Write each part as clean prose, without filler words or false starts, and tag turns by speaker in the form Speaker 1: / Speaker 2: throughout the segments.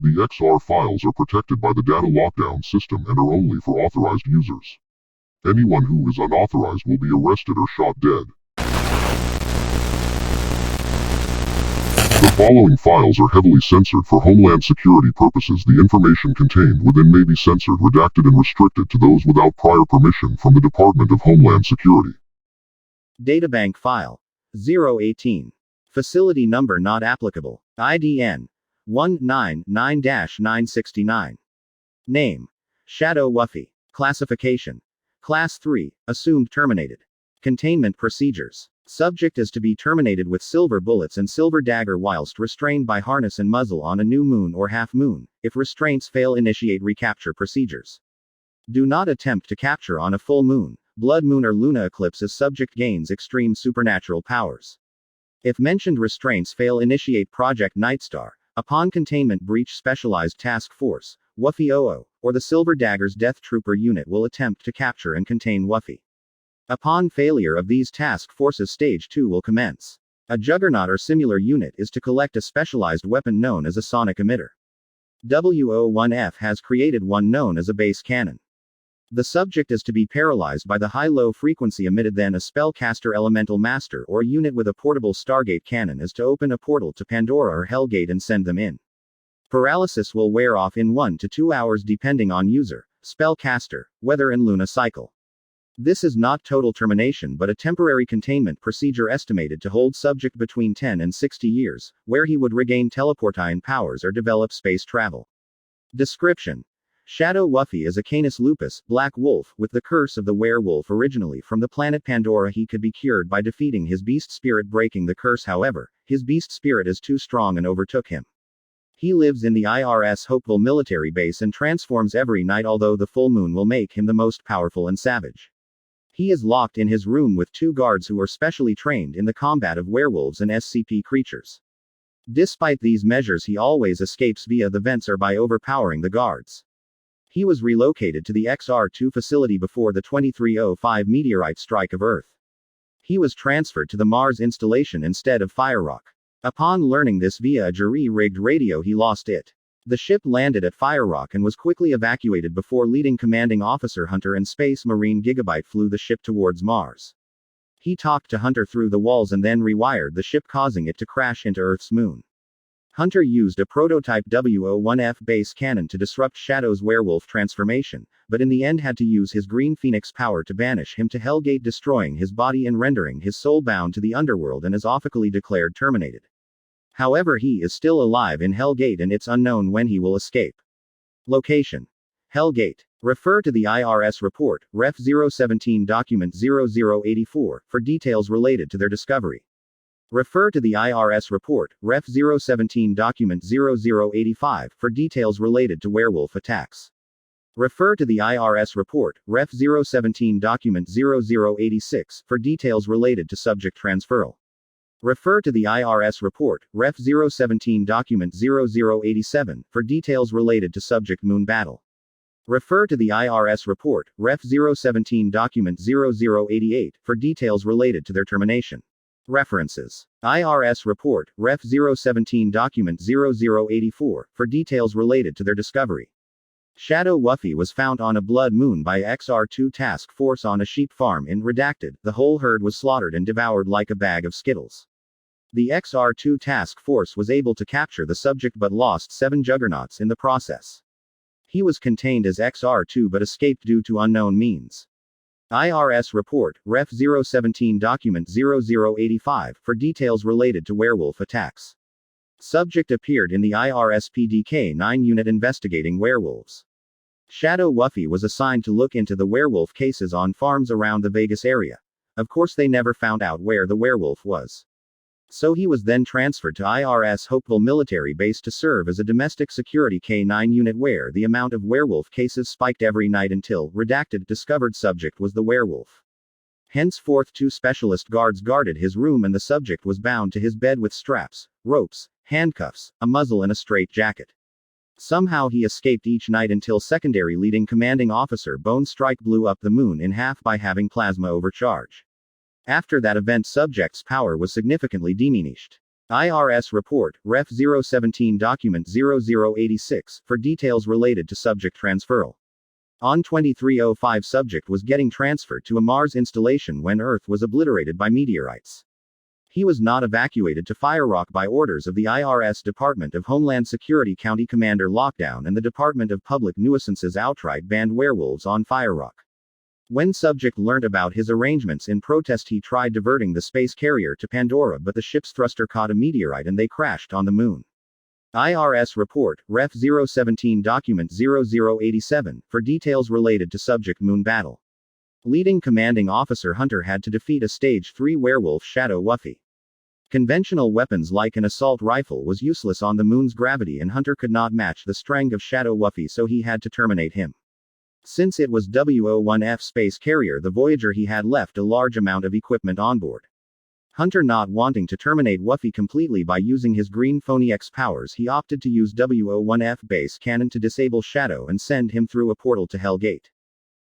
Speaker 1: The XR files are protected by the data lockdown system and are only for authorized users. Anyone who is unauthorized will be arrested or shot dead. The following files are heavily censored for Homeland Security purposes. The information contained within may be censored, redacted, and restricted to those without prior permission from the Department of Homeland Security.
Speaker 2: Databank file 018. Facility number not applicable. IDN 199-969. Name Shadow Wuffy. Classification Class 3, assumed terminated. Containment procedures. Subject is to be terminated with silver bullets and silver dagger whilst restrained by harness and muzzle on a new moon or half moon. If restraints fail, initiate recapture procedures. Do not attempt to capture on a full moon, blood moon, or lunar eclipse as subject gains extreme supernatural powers. If mentioned restraints fail, initiate Project Nightstar. Upon containment breach, Specialized Task Force, Wuffy 00, or the Silver Dagger's Death Trooper unit will attempt to capture and contain Wuffy. Upon failure of these task forces, Stage 2 will commence. A Juggernaut or similar unit is to collect a specialized weapon known as a sonic emitter. W01F has created one known as a base cannon. The subject is to be paralyzed by the high-low frequency emitted. Then a spellcaster elemental master or a unit with a portable Stargate cannon is to open a portal to Pandora or Hellgate and send them in. Paralysis will wear off in 1 to 2 hours depending on user, spellcaster, weather and Luna cycle. This is not total termination but a temporary containment procedure estimated to hold subject between 10 and 60 years, where he would regain teleportine powers or develop space travel. Description: Shadow Wuffy is a Canis lupus, black wolf, with the curse of the werewolf. Originally from the planet Pandora, he could be cured by defeating his beast spirit, breaking the curse. However, his beast spirit is too strong and overtook him. He lives in the IRS Hopeville military base and transforms every night, although the full moon will make him the most powerful and savage. He is locked in his room with 2 guards who are specially trained in the combat of werewolves and SCP creatures. Despite these measures, he always escapes via the vents or by overpowering the guards. He was relocated to the XR2 facility before the 2305 meteorite strike of Earth. He was transferred to the Mars installation instead of Firerock. Upon learning this via a jury-rigged radio, he lost it. The ship landed at Firerock and was quickly evacuated before leading commanding officer Hunter and Space Marine Gigabyte flew the ship towards Mars. He talked to Hunter through the walls and then rewired the ship, causing it to crash into Earth's moon. Hunter used a prototype W01F base cannon to disrupt Shadow's werewolf transformation, but in the end had to use his Green Phoenix power to banish him to Hellgate, destroying his body and rendering his soul bound to the underworld, and is officially declared terminated. However, he is still alive in Hellgate and it's unknown when he will escape. Location: Hellgate. Refer to the IRS report, Ref 017 Document 0084, for details related to their discovery. Refer to the IRS report, Ref 017 Document 0085, for details related to werewolf attacks. Refer to the IRS report, Ref 017 Document 0086, for details related to subject transferal. Refer to the IRS report, Ref 017 Document 0087, for details related to subject moon battle. Refer to the IRS report, Ref 017 Document 0088, for details related to their termination. References: IRS report, Ref 017 Document 0084, for details related to their discovery. Shadow Wuffy was found on a blood moon by XR2 task force on a sheep farm in Redacted. The whole herd was slaughtered and devoured like a bag of Skittles. The XR2 task force was able to capture the subject but lost 7 juggernauts in the process. He was contained as XR2 but escaped due to unknown means. IRS report, Ref 017 Document 0085, for details related to werewolf attacks. Subject appeared in the IRS PDK-9 unit investigating werewolves. Shadow Wuffy was assigned to look into the werewolf cases on farms around the Vegas area. Of course, they never found out where the werewolf was. So he was then transferred to IRS Hopeville military base to serve as a domestic security K9 unit, where the amount of werewolf cases spiked every night until Redacted discovered subject was the werewolf. Henceforth 2 specialist guards guarded his room and the subject was bound to his bed with straps, ropes, handcuffs, a muzzle and a straitjacket. Somehow he escaped each night until secondary leading commanding officer Bone Strike blew up the moon in half by having plasma overcharge. After that event, subject's power was significantly diminished. IRS Report, Ref 017 Document 0086, for details related to subject transferal. On 2305, subject was getting transferred to a Mars installation when Earth was obliterated by meteorites. He was not evacuated to Fire Rock by orders of the IRS Department of Homeland Security. County Commander Lockdown and the Department of Public Nuisances outright banned werewolves on Fire Rock. When subject learned about his arrangements in protest, he tried diverting the space carrier to Pandora, but the ship's thruster caught a meteorite and they crashed on the moon. IRS Report, Ref 017 Document 0087, for details related to subject moon battle. Leading Commanding Officer Hunter had to defeat a Stage 3 werewolf Shadow Wuffy. Conventional weapons like an assault rifle was useless on the moon's gravity, and Hunter could not match the strength of Shadow Wuffy, so he had to terminate him. Since it was W-01F space carrier, the Voyager, he had left a large amount of equipment on board. Hunter, not wanting to terminate Wuffy completely by using his green Phony X powers, he opted to use W-01F base cannon to disable Shadow and send him through a portal to Hell Gate.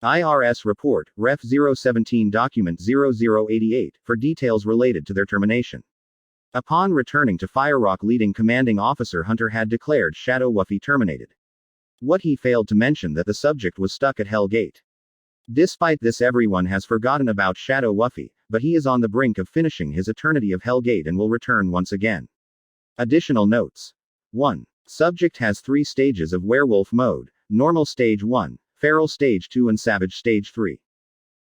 Speaker 2: IRS Report, Ref 017 Document 0088, for details related to their termination. Upon returning to Fire Rock, leading Commanding Officer Hunter had declared Shadow Wuffy terminated. What he failed to mention that the subject was stuck at Hell Gate. Despite this, everyone has forgotten about Shadow Wuffy, but he is on the brink of finishing his eternity of Hell Gate and will return once again. Additional notes. 1. Subject has 3 stages of werewolf mode: normal stage 1, feral stage 2 and savage stage 3.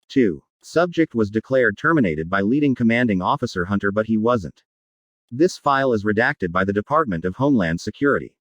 Speaker 2: 2. Subject was declared terminated by leading Commanding Officer Hunter, but he wasn't. This file is redacted by the Department of Homeland Security.